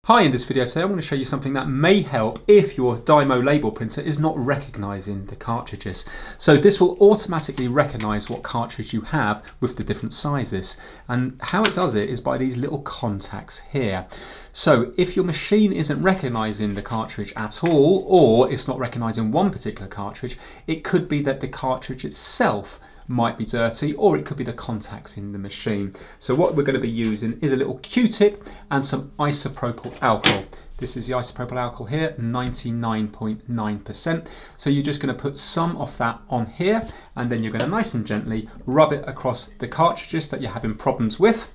Hi, in this video today I'm going to show you something that may help if your Dymo label printer is not recognising the cartridges. So this will automatically recognise what cartridge you have with the different sizes, and how it does it is by these little contacts here. So if your machine isn't recognising the cartridge at all, or it's not recognising one particular cartridge, it could be that the cartridge itself might be dirty, or it could be the contacts in the machine. So what we're going to be using is a little Q-tip and some isopropyl alcohol. This is the isopropyl alcohol here, 99.9%. So you're just going to put some of that on here, and then you're going to nice and gently rub it across the cartridges that you're having problems with.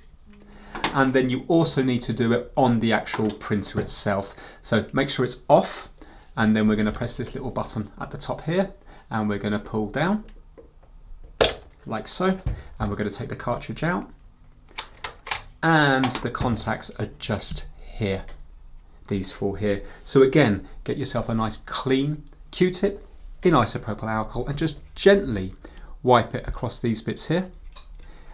And then you also need to do it on the actual printer itself. So make sure it's off, and then we're going to press this little button at the top here, and we're going to pull down like so, and we're going to take the cartridge out, and the contacts are just here, these four here. So again, get yourself a nice clean Q-tip in isopropyl alcohol and just gently wipe it across these bits here,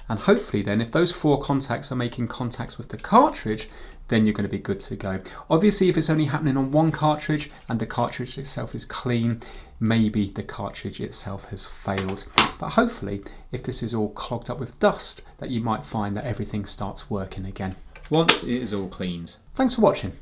and hopefully then if those four contacts are making contacts with the cartridge, then you're going to be good to go. Obviously if it's only happening on one cartridge and the cartridge itself is clean, maybe the cartridge itself has failed. But hopefully if this is all clogged up with dust, that you might find that everything starts working again once it is all cleaned. Thanks for watching.